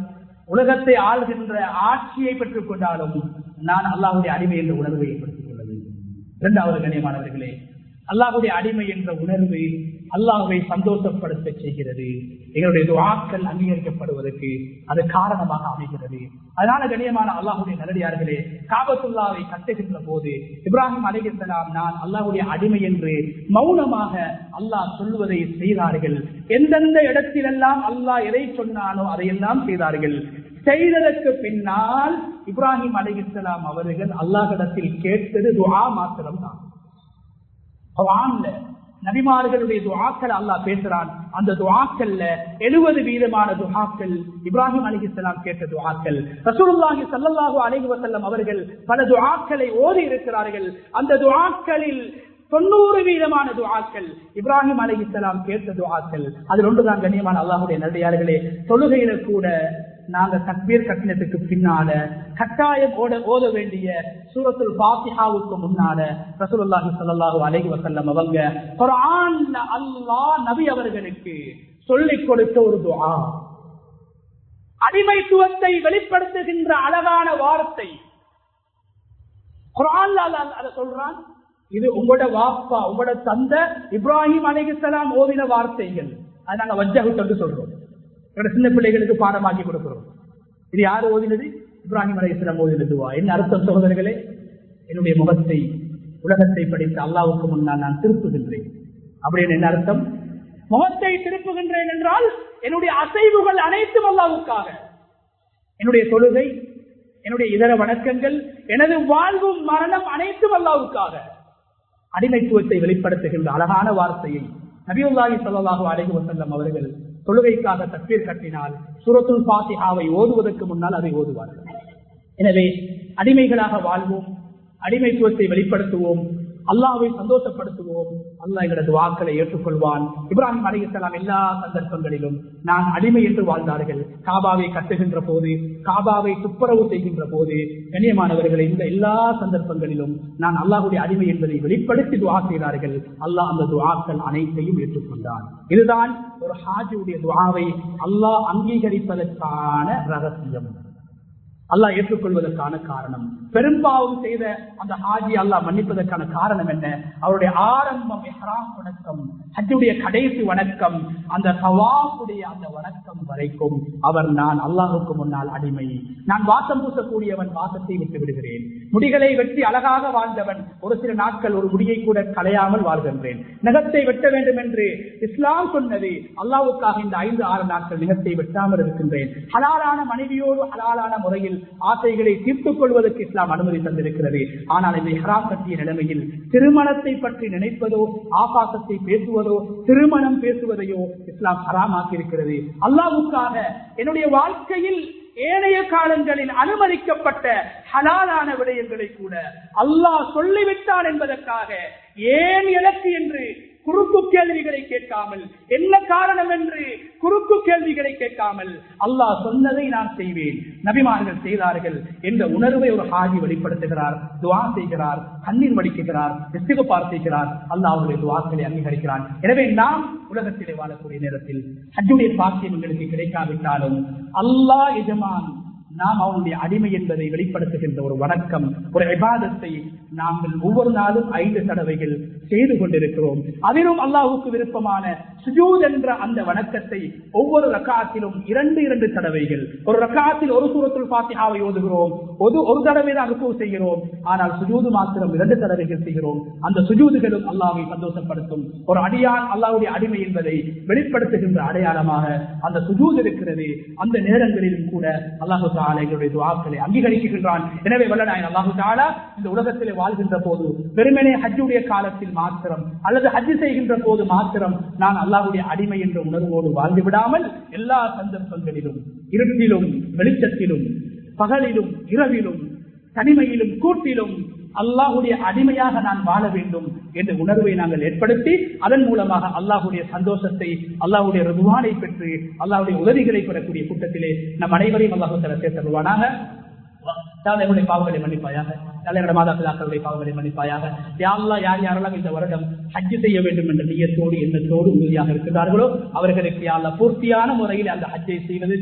உலகத்தை ஆள்கின்ற ஆட்சியை பெற்றுக் கொண்டாலும் நான் அல்லாஹ்வுடைய அடிமை என்ற உணர்வை ஏற்படுத்திக் கொள்ள வேண்டும். இரண்டாவது கண்ணியமானவர்களே, அல்லாஹ்வுடைய அடிமை என்ற உணர்வு அல்லாஹ்வை சந்தோஷப்படுத்த செய்கிறது. எங்களுடைய துஆக்கள் அங்கீகரிக்கப்படுவதற்கு அது காரணமாக அமைகிறது. அதனால கண்ணியமான அல்லாஹ்வுடைய நல்லடியார்களே, காபத்துல்லாவை கட்டுகின்ற போது இப்ராஹிம் அலைஹிஸ்ஸலாம் நான் அல்லாஹ்வுடைய அடிமை என்று மௌனமாக அல்லாஹ் சொல்வதை செய்தார்கள். எந்தெந்த இடத்திலெல்லாம் அல்லாஹ் எதை சொன்னானோ அதையெல்லாம் செய்தார்கள். செய்ததற்கு பின்னால் இப்ராஹிம் அலைஹிஸ்ஸலாம் அவர்கள் அல்லாஹ்விடத்தில் கேட்டது துஆ மாத்திரம் தான். நபிமார்களுடைய துஆக்கள் அல்லாஹ் பேசுறான். அந்த துஆக்கள்ல 70% துஆக்கள் இப்ராஹிம் அலைஹிஸ்ஸலாம் கேட்ட துஆக்கள். ரசூலுல்லாஹி ஸல்லல்லாஹு அலைஹி வஸல்லம் அவர்கள் பல துஆக்களை ஓதி இருக்கிறார்கள். அந்த துஆக்களில் 90% துஆக்கள் இப்ராஹிம் அலைஹிஸ்ஸலாம் கேட்ட துஆக்கள். அதில் ஒன்றுதான் கண்ணியமான அல்லாஹ்வுடைய நல்லடியார்களே, தொழுகையில கூட நாங்க தக்பீர் கட்டினத்துக்கு பின்னால கட்டாயம் ஓத வேண்டிய சூரத்துல் ஃபாத்திஹாவுக்கு முன்னால ரசூலுல்லாஹி ஸல்லல்லாஹு அலைஹி வஸல்லம் அவங்க குர்ஆன்ல அல்லாஹ் நபி அவர்களுக்கு சொல்லிக் கொடுத்த ஒரு துஆ, அடிமைத்துவத்தை வெளிப்படுத்துகின்ற அழகான வார்த்தை. குர்ஆன்ல அல்லாஹ் சொல்றான், இது உங்களோட வாப்பா, உங்களோட தந்தை இப்ராஹிம் அலைஹிஸ்ஸலாம் ஓதின வார்த்தைகள். அது நாங்க வஜ்ஜஹு என்று சொல்றோம். சின்ன பிள்ளைகளுக்கு பாடமாக்கி கொடுக்கிறோம். இது யாரு ஓதினது? இப்ராஹிம் அலைஹிஸ்ஸலாம் ஓதினது. என்ன அர்த்தம் சகோதரர்களே? என்னுடைய முகத்தை, உலகத்தை படித்த அல்லாஹ்வுக்கு முன்னால் நான் திருப்புகின்றேன். அப்படின்னு என்ன அர்த்தம்? முகத்தை திருப்புகின்றேன் என்றால் என்னுடைய அசைவுகள் அனைத்தும் அல்லாஹ்வுக்காக. என்னுடைய தொழுகை, என்னுடைய இதர வணக்கங்கள், எனது வாழ்வும் மரணம் அனைத்தும் அல்லாஹ்வுக்காக. அடிமைத்துவத்தை வெளிப்படுத்துகின்ற அழகான வார்த்தையை நபியுல்லாஹி ஸல்லல்லாஹு அலைஹி வஸல்லம் அவர்கள் தொழுகைக்காக தக்பீர் கட்டினால் சூரத்துல் ஃபாத்திஹாவை ஓதுவதற்கு முன்னால் அதை ஓதுவார்கள். எனவே அடிமைகளாக வாழ்வோம், அடிமைத்துவத்தை வெளிப்படுத்துவோம், அல்லாஹ்வை சந்தோஷப்படுத்துவோம். அல்லாஹ் எங்களது துஆக்களை ஏற்றுக்கொள்வான். இப்ராஹிம் அலைஹிஸ்ஸலாம் எல்லா சந்தர்ப்பங்களிலும் நான் அடிமை என்று வாழ்ந்தார்கள். காபாவை கட்டுகின்ற போது, காபாவை துப்புரவு செய்கின்ற போது, கண்ணியமானவர்களை இந்த எல்லா சந்தர்ப்பங்களிலும் நான் அல்லாஹ்வுடைய அடிமை என்பதை வெளிப்படுத்தி துஆ செய்தார்கள். அல்லாஹ் அந்த துஆக்கள் அனைத்தையும் ஏற்றுக்கொண்டான். இதுதான் ஒரு ஹாஜியுடைய துஆவை அல்லாஹ் அங்கீகரிப்பதற்கான ரகசியம், அல்லாஹ் ஏற்றுக்கொள்வதற்கான காரணம். பெரும்பாவம் செய்த அந்த ஹாஜி அல்லாஹ் மன்னிப்பதற்கான காரணம் என்ன? அவருடைய ஆரம்பம் இஹ்ராம் வணக்கம், ஹஜ்ஜுடைய கடைசி வணக்கம், அந்த தவாஃபுடைய அந்த வணக்கம் வரைக்கும் அவர் நான் அல்லாஹ்வுக்கு முன்னால் அடிமை, நான் வாசம் பூசக்கூடியவன், வாசத்தை விட்டு விடுகிறேன், முடிகளை வெட்டி அழகாக வாழ்ந்தவன், ஒரு சில நாட்கள் ஒரு முடியை கூட களையாமல் வாழ்கின்றேன், நகத்தை வெட்ட வேண்டும் என்று இஸ்லாம் சொன்னது, அல்லாஹ்வுக்காக இந்த 5-6 நாட்கள் நகத்தை வெட்டாமல் இருக்கின்றேன், ஹலாலான மனைவியோடு ஹலாலான முறையில் ஆசைகளை தீர்த்துக் கொள்வதற்கு இஸ்லாம் அனுமதி தந்திருக்கிறது. ஆனால் இந்த இஹ்ராம் கட்டிய நிலைமையில் திருமணத்தை பற்றி நினைப்பதோ, ஆபாசத்தை பேசுவதோ, திருமணம் பேசுவதையோ இஸ்லாம் ஹராமாக்கி இருக்கிறது. அல்லாஹ்வுக்காக என்னுடைய வாழ்க்கையில் ஏனைய காலங்களில் அனுமதிக்கப்பட்ட ஹலாலான விடயங்களை கூட அல்லாஹ் சொல்லிவிட்டான் என்பதற்காக ஏன் எனக்கு என்று குறுக்கு கேள்விகளை கேட்காமல், என்ன காரணம் என்று குறுக்கு கேள்விகளை கேட்காமல் அல்லாஹ் சொன்னதை நான் செய்வேன், நபிமார்கள் செய்தார்கள் என்ற உணர்வை ஒரு ஹாஜி வெளிப்படுத்துகிறார், துஆ செய்கிறார், கண்ணீர் வடிக்கிறார், இஸ்திக்பார் செய்கிறார், அல்லாஹ் அவருடைய துஆக்களை அங்கீகரிக்கிறான். எனவே நாம் உலகத்திலே வாழக்கூடிய நேரத்தில் ஹஜ்ஜுடைய பாக்கியம் எங்களுக்கு கிடைக்காவிட்டாலும் அல்லாஹ் எஜமான், நாம் அவனுடைய அடிமை என்பதை வெளிப்படுத்துகின்ற ஒரு வணக்கம், ஒரு இபாதத்தை நாங்கள் ஒவ்வொரு நாளும் 5 தடவைகள் செய்து கொண்டிருக்கிறோம். அதிலும் அல்லாஹுக்கு விருப்பமான சுஜூத் என்ற அந்த வணக்கத்தை ஒவ்வொரு ரக்காத்திலும் 2 தடவைகள், ஒரு ரக்காத்தில் ஒரு சூரத்துல் ஃபாத்திஹாவை ஓதுகிறோம், ஒரு தடவை தான் ருக்கூ செய்கிறோம், ஆனால் சுஜூது மாத்திரம் 2 தடவைகள் செய்கிறோம். அந்த சுஜூதுகளும் அல்லாஹ்வை சந்தோஷப்படுத்தும். ஒரு அடியான் அல்லாஹ்வுடைய அடிமை என்பதை வெளிப்படுத்துகின்ற அடையாளமாக அந்த சுஜூத் இருக்கிறது. அந்த நேரங்களிலும் கூட அல்லாஹு தஆலா எங்களுடைய துஆக்களை அங்கீகரிக்கின்றான். எனவே வல்லநாயன் அல்லாஹு தஆலா இந்த உலகத்திலே வாழ்கின்ற போது வெறுமனே ஹஜ்ஜுடைய காலத்தில் மாத்திரம் அல்லது ஹஜ் செய்கின்ற போது மாத்திரம் நான் அல்லாஹ்வுடைய அடிமை என்ற உணர்வோடு வாழ்ந்து விடாமல் எல்லா சந்தர்ப்பங்களிலும், இருட்டிலும் வெளிச்சத்திலும், பகலிலும் இரவிலும், தனிமையிலும் கூட்டிலும் அல்லாஹ்வுடைய அடிமையாக நான் வாழ வேண்டும் என்ற உணர்வை நாங்கள் ஏற்படுத்தி அதன் மூலமாக அல்லாஹ்வுடைய சந்தோஷத்தை, அல்லாஹ்வுடைய ரிதுவானை பெற்று அல்லாஹ்வுடைய உதவிகளை பெறக்கூடிய கூட்டத்திலே நம் அனைவரையும் அல்லாஹ் தஆலா சேர்த்தருள்வானாக. எங்களுடைய பாவங்களை மன்னிப்பாயாக, எங்களுடைய மாதாபிதாக்களுடைய பாவங்களை மன்னிப்பாயாக. யா அல்லாஹ், யார் யாரெல்லாம் இந்த வருடம் ஹஜ் செய்ய வேண்டும் என்ற நியத்தோடு எண்ணத்தோடு உறுதியாக இருக்கிறார்களோ அவர்களுக்கு யா அல்லாஹ் பூர்த்தியான முறையில் அந்த ஹஜ்ஜை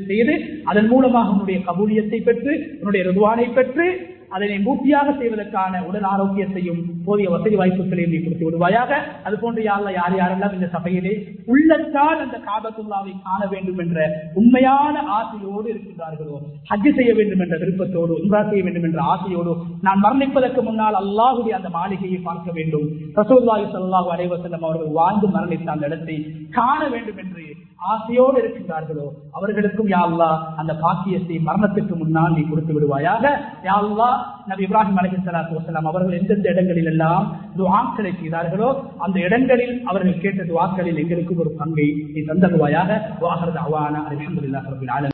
செய்து அதன் மூலமாக உன்னுடைய கபூலியத்தை பெற்று உன்னுடைய ரிதுவானை பெற்று அதனை பூர்த்தியாக செய்வதற்கான உடல் ஆரோக்கியத்தையும் போதிய வசதி வாய்ப்புகளையும் நீ கொடுத்து விடுவாயாக. அதுபோன்று யா அல்லாஹ், யார் யாரெல்லாம் இந்த சபையிலே உள்ளத்தால் அந்த காபத்துல்லாவை காண வேண்டும் என்ற உண்மையான ஆசையோடு இருக்கின்றார்களோ, ஹஜ் செய்ய வேண்டும் என்ற விருப்பத்தோடு, உம்ரா செய்ய வேண்டும் என்ற ஆசையோடு, நான் மரணிப்பதற்கு முன்னால் அல்லாஹ்வுடைய அந்த மாளிகையை பார்க்க வேண்டும், ரசூலுல்லாஹி ஸல்லல்லாஹு அலைஹி வஸல்லம் அவர்கள் வாழ்ந்து மரணித்த அந்த இடத்தை காண வேண்டும் என்று ஆசையோடு இருக்கின்றார்களோ அவர்களுக்கும் யா அல்லாஹ் அந்த பாக்கியத்தை மரணத்துக்கு முன்னால் நீ கொடுத்து விடுவாயாக. யா அல்லாஹ், நபி இப்ராஹிம் அலைஹிஸ்ஸலாத்து வஸலாம் அவர்கள் எந்தெந்த இடங்களில் எல்லாம் துஆக்களை செய்தார்களோ அந்த இடங்களில் அவர்கள் கேட்ட துஆக்களில் எங்களுக்கும் ஒரு பங்கை நீ தந்தருவாயாக. வஆஹிரு தஅவானா அல்ஹம்துலில்லாஹி ரப்பில் ஆலமீன்.